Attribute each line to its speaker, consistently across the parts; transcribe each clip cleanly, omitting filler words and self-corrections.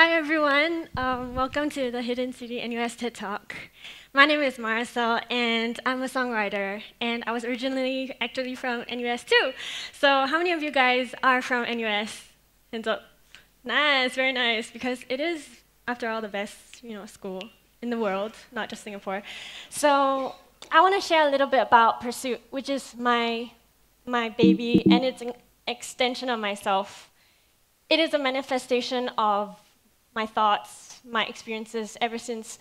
Speaker 1: Hi everyone, welcome to the Hidden City NUS TED Talk. My name is Maricel and I'm a songwriter, and I was originally actually from NUS too. So how many of you guys are from NUS? Hands up. Nice, very nice, because it is, after all, the best school in the world, not just Singapore. So I want to share a little bit about Pursuit, which is my baby, and it's an extension of myself. It is a manifestation of my thoughts, my experiences ever since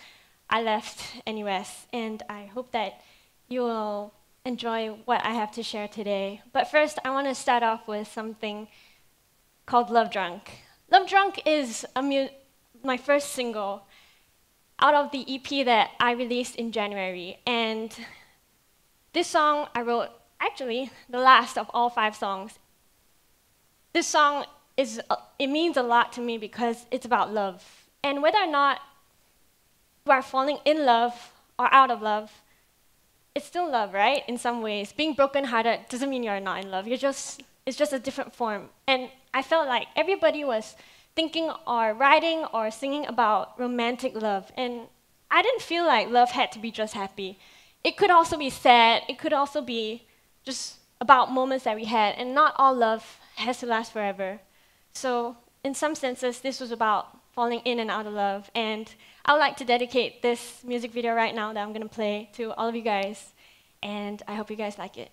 Speaker 1: I left NUS, and I hope that you will enjoy what I have to share today. But first, I want to start off with something called Love Drunk. Love Drunk is my first single out of the EP that I released in January, and this song I wrote, actually, the last of all 5 songs. This song it means a lot to me because it's about love. And whether or not we are falling in love or out of love, it's still love, right? In some ways. Being brokenhearted doesn't mean you're not in love. It's just a different form. And I felt like everybody was thinking or writing or singing about romantic love. And I didn't feel like love had to be just happy. It could also be sad. It could also be just about moments that we had. And not all love has to last forever. So in some senses, this was about falling in and out of love. And I would like to dedicate this music video right now that I'm going to play to all of you guys. And I hope you guys like it.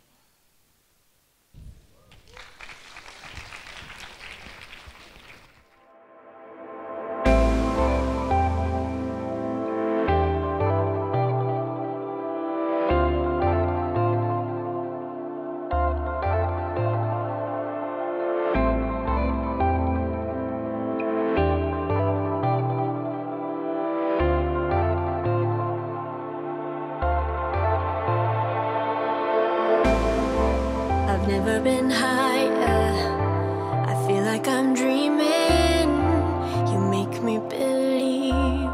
Speaker 2: Never been higher, I feel like I'm dreaming. You make me believe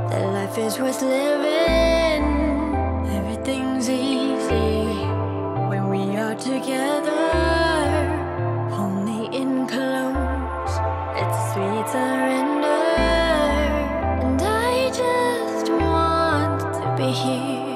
Speaker 2: that life is worth living. Everything's easy when we are together. Pull me in close, it's a sweet surrender. And I just want to be here.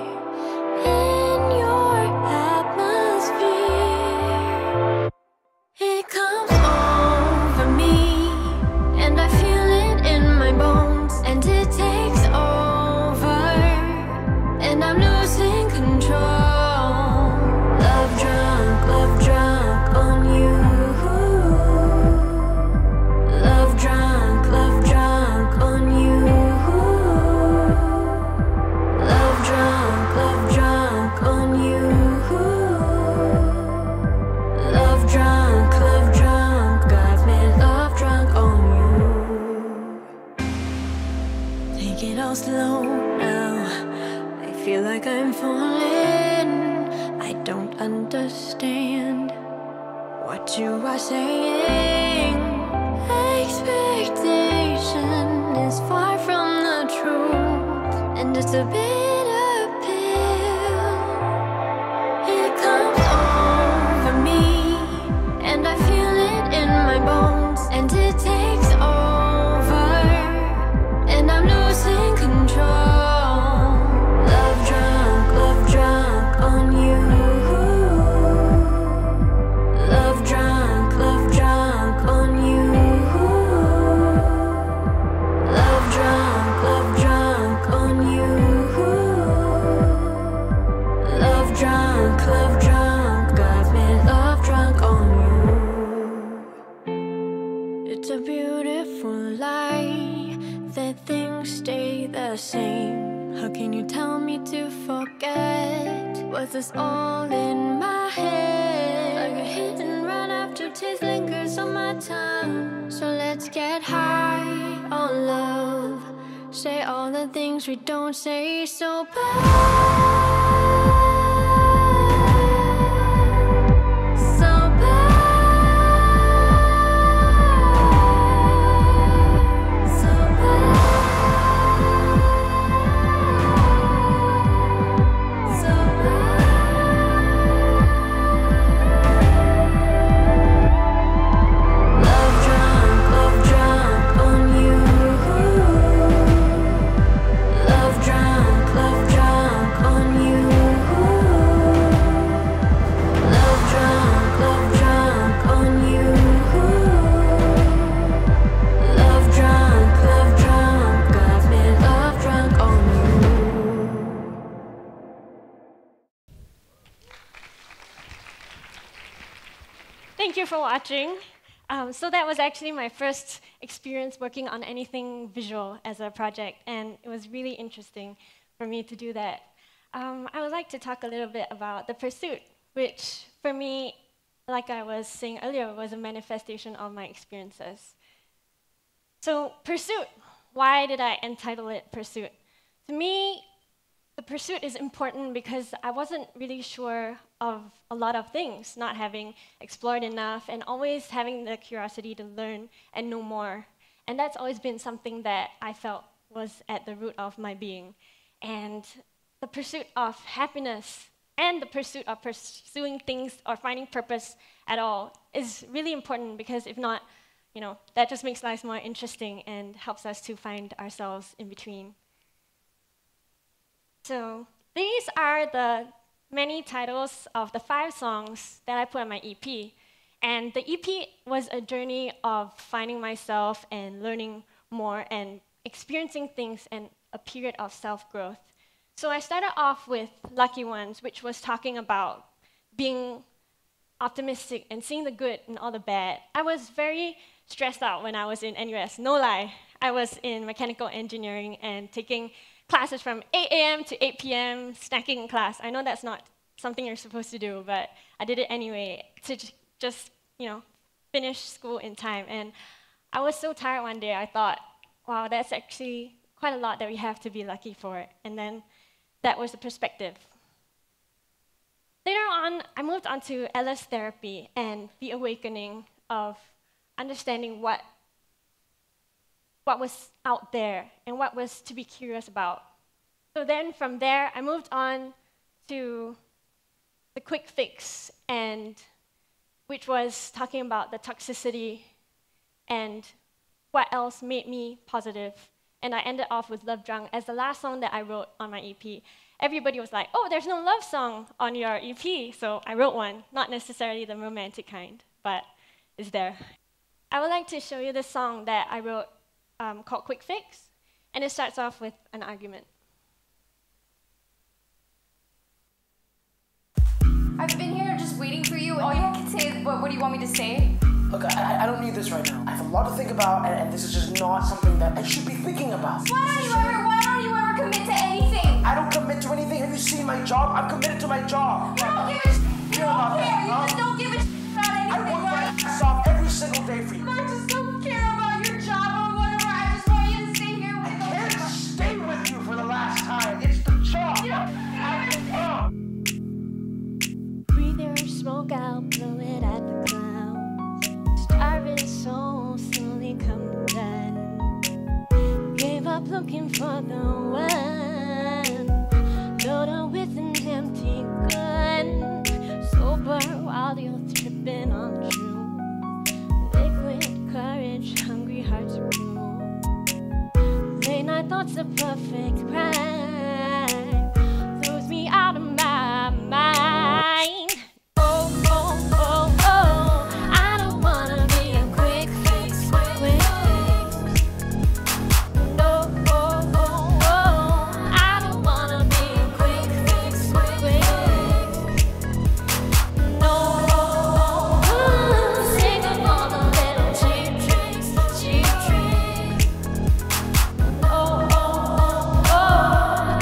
Speaker 2: Slow now, I feel like I'm falling. I don't understand what you are saying. Expectation is far from the truth, and it's a bitter pill. It comes over me, and I feel it in my bones, and it takes over, and I'm losing control. Love drunk on you. Love drunk on you. Love drunk on you. Love drunk, got me love drunk on you. It's a beautiful lie that things stay the same. How can you tell me to forget? Was this all in my head? Like a hit and run after taste lingers on my tongue. So let's get high on love. Say all the things we don't say so bad. Love drunk on you.
Speaker 1: thank you for watching. So that was actually my first experience working on anything visual as a project, and it was really interesting for me to do that. I would like to talk a little bit about The Pursuit, which for me, like I was saying earlier, was a manifestation of my experiences. So Pursuit, why did I entitle it Pursuit? To me, The Pursuit is important because I wasn't really sure of a lot of things, not having explored enough and always having the curiosity to learn and know more. And that's always been something that I felt was at the root of my being. And the pursuit of happiness and the pursuit of pursuing things or finding purpose at all is really important, because if not, that just makes life more interesting and helps us to find ourselves in between. So these are the many titles of the 5 songs that I put on my EP. And the EP was a journey of finding myself and learning more and experiencing things and a period of self-growth. So I started off with Lucky Ones, which was talking about being optimistic and seeing the good in all the bad. I was very stressed out when I was in NUS, no lie. I was in mechanical engineering and taking classes from 8 a.m. to 8 p.m., snacking in class. I know that's not something you're supposed to do, but I did it anyway to just, finish school in time. And I was so tired one day, I thought, wow, that's actually quite a lot that we have to be lucky for. And then that was the perspective. Later on, I moved on to LS therapy and the awakening of understanding what was out there and what was to be curious about. So then from there, I moved on to the quick fix, and which was talking about the toxicity and what else made me positive. And I ended off with Love Drunk as the last song that I wrote on my EP. Everybody was like, oh, there's no love song on your EP, so I wrote one. Not necessarily the romantic kind, but it's there. I would like to show you this song that I wrote called Quick Fix, and it starts off with an argument.
Speaker 3: I've been here just waiting for you. All you can say is, what do you want me to say?
Speaker 4: Look, I don't need this right now. I have a lot to think about, and this is just not something that I should be thinking about.
Speaker 3: Why don't you ever commit to anything?
Speaker 4: I don't commit to anything. Have you seen my job? I'm committed to my job.
Speaker 3: You don't give a shit. You don't care. You just don't give a shit about anything.
Speaker 4: I work my ass off every single day for you.
Speaker 3: I just don't care about your job or whatever. I just want you to stay here with me.
Speaker 4: I can't stay with you for the last time. It's the job.
Speaker 3: You don't
Speaker 4: have to come.
Speaker 2: Breathe your smoke out, blow it at the clouds. Starving soul slowly come down. Gave up looking for the one. Loaded with an empty gun. Sober while you're tripping on truth. Liquid courage, hungry hearts rule. Late night thoughts, a perfect crime. Throws me out of my mind. Oh, oh, oh, oh. I don't wanna be a quick fix, quick fix. No, oh, oh, oh. I don't wanna be a quick fix, quick fix. No, oh, oh, oh. Sick of all the little cheap tricks, cheap tricks. No, oh, oh, oh.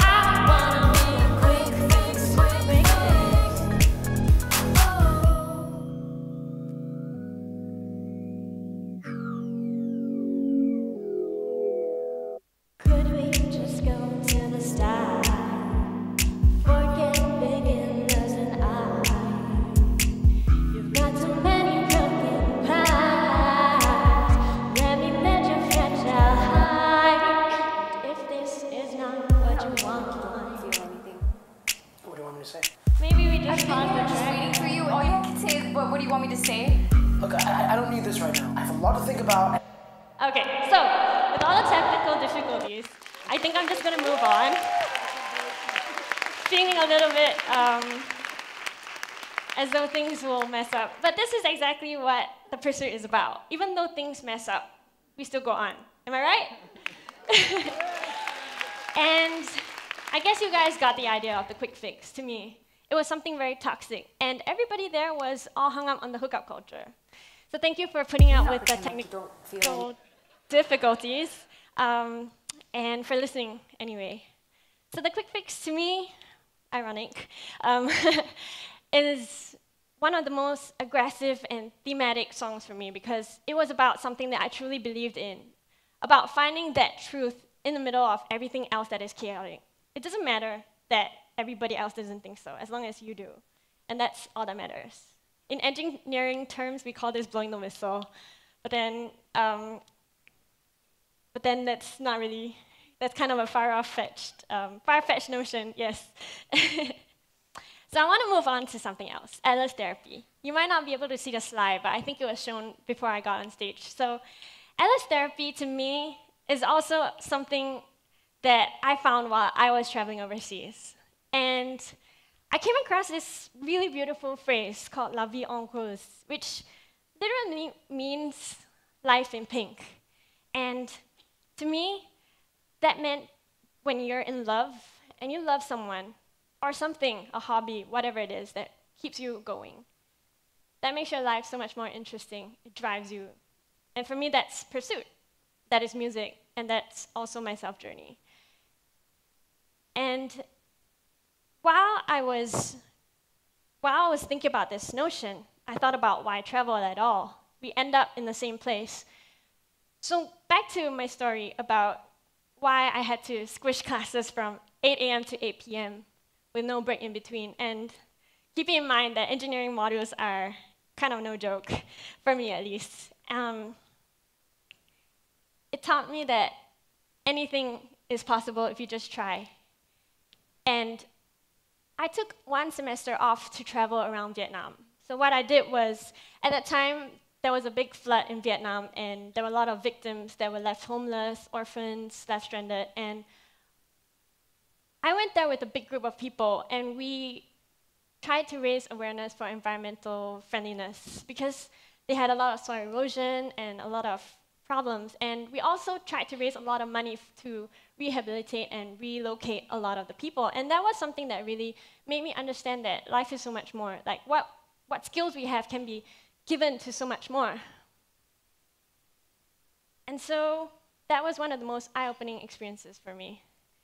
Speaker 2: I don't wanna be a quick fix, quick fix. Could we just go to the start? Forget beginners and I. You've got too many broken parts. Let me mend your fragile heart. If this is not what you want,
Speaker 4: What do you want me to say?
Speaker 1: Maybe we
Speaker 3: I've
Speaker 1: just
Speaker 3: been
Speaker 1: pause
Speaker 3: here
Speaker 1: the
Speaker 3: just
Speaker 1: track.
Speaker 3: waiting for you. All you can say is, what do you want me to say?
Speaker 4: Look, I don't need this right now. I have a lot to think about.
Speaker 1: Okay, so with all the technical difficulties, I think I'm just gonna move on. Feeling a little bit as though things will mess up. But this is exactly what The Pursuit is about. Even though things mess up, we still go on. Am I right? And I guess you guys got the idea of the quick fix. To me, it was something very toxic. And everybody there was all hung up on the hookup culture. So thank you for putting up with the technical difficulties and for listening anyway. So the quick fix to me, ironic, is one of the most aggressive and thematic songs for me because it was about something that I truly believed in, about finding that truth in the middle of everything else that is chaotic. It doesn't matter that everybody else doesn't think so, as long as you do. And that's all that matters. In engineering terms, we call this blowing the whistle. But then that's not really, that's kind of a far-fetched notion, yes. So I want to move on to something else, Alice therapy. You might not be able to see the slide, but I think it was shown before I got on stage. So Alice therapy, to me, is also something that I found while I was traveling overseas. And I came across this really beautiful phrase called La vie en rose, which literally means life in pink. And to me, that meant when you're in love and you love someone or something, a hobby, whatever it is that keeps you going, that makes your life so much more interesting. It drives you. And for me, that's pursuit. That is music, and that's also my self-journey. And while I was thinking about this notion, I thought about why travel at all. We end up in the same place. So back to my story about why I had to squish classes from 8 a.m. to 8 p.m. with no break in between. And keeping in mind that engineering modules are kind of no joke, for me at least. It taught me that anything is possible if you just try. And I took one semester off to travel around Vietnam. So what I did was, at that time, there was a big flood in Vietnam, and there were a lot of victims that were left homeless, orphans, left stranded. And I went there with a big group of people, and we tried to raise awareness for environmental friendliness because they had a lot of soil erosion and a lot of problems. And we also tried to raise a lot of money to rehabilitate and relocate a lot of the people. And that was something that really made me understand that life is so much more. Like what skills we have can be given to so much more. And so that was one of the most eye-opening experiences for me.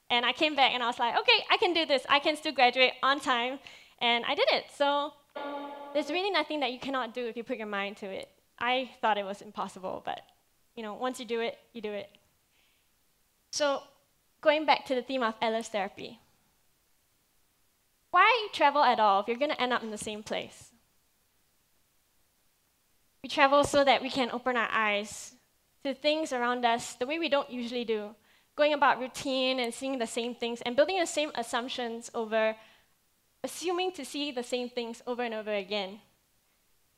Speaker 1: And I came back and I was like, okay, I can do this. I can still graduate on time. And I did it. So there's really nothing that you cannot do if you put your mind to it. I thought it was impossible, but once you do it, you do it. So going back to the theme of Alice therapy. Why travel at all if you're going to end up in the same place? We travel so that we can open our eyes to things around us the way we don't usually do, going about routine and seeing the same things and building the same assumptions over assuming to see the same things over and over again.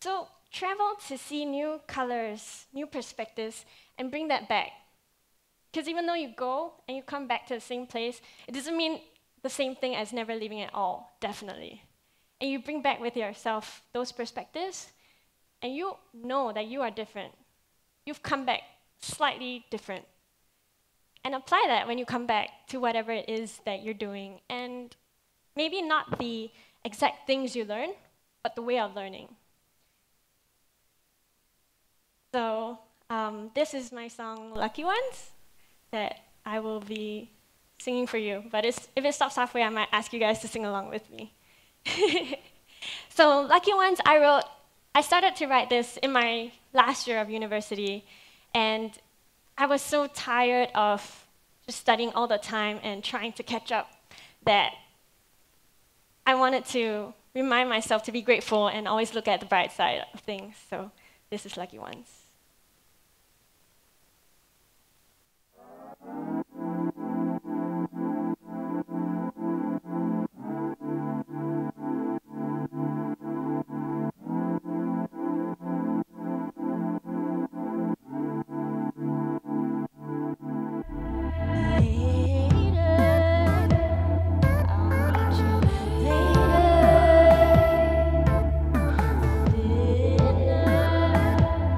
Speaker 1: So travel to see new colors, new perspectives, and bring that back. Because even though you go and you come back to the same place, it doesn't mean the same thing as never leaving at all, definitely. And you bring back with yourself those perspectives, and you know that you are different. You've come back slightly different. And apply that when you come back to whatever it is that you're doing. And maybe not the exact things you learn, but the way of learning. So this is my song, Lucky Ones, that I will be singing for you. But if it stops halfway, I might ask you guys to sing along with me. So Lucky Ones, I started to write this in my last year of university, and I was so tired of just studying all the time and trying to catch up that I wanted to remind myself to be grateful and always look at the bright side of things. So this is Lucky Ones.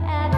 Speaker 2: At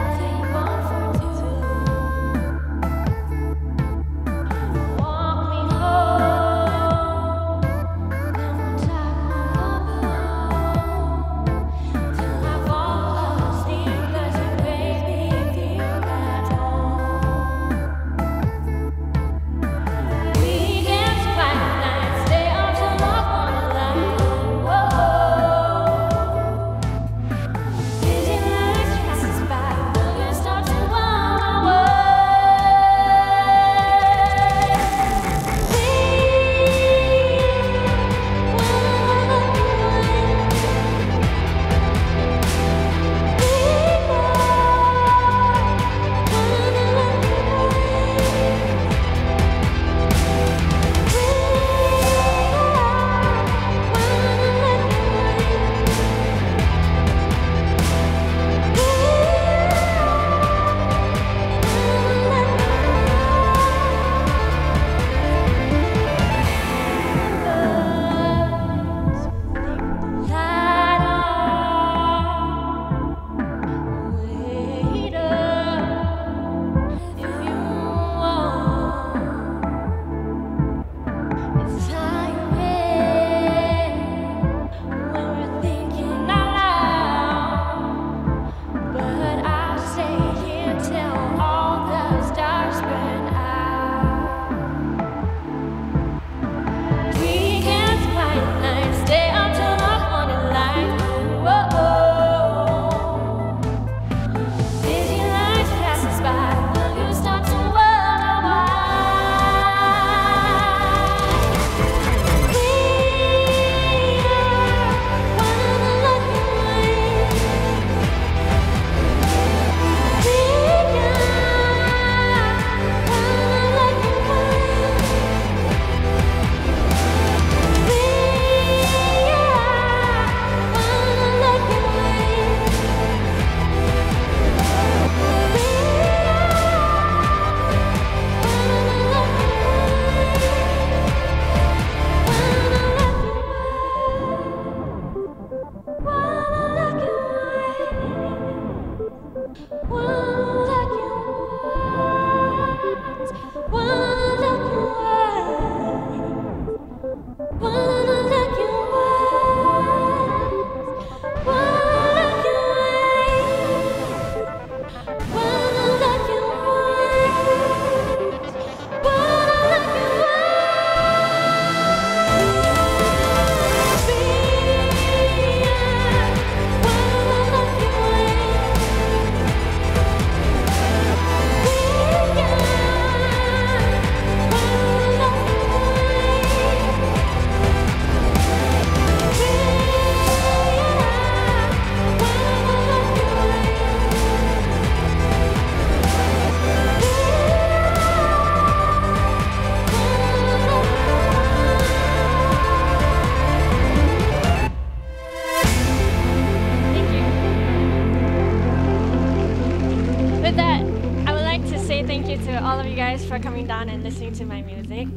Speaker 1: guys for coming down and listening to my music.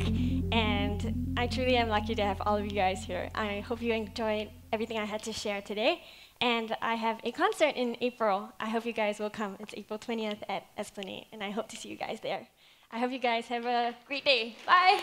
Speaker 1: And I truly am lucky to have all of you guys here. I hope you enjoyed everything I had to share today. And I have a concert in April. I hope you guys will come. It's April 20th at Esplanade, and I hope to see you guys there. I hope you guys have a great day. Bye.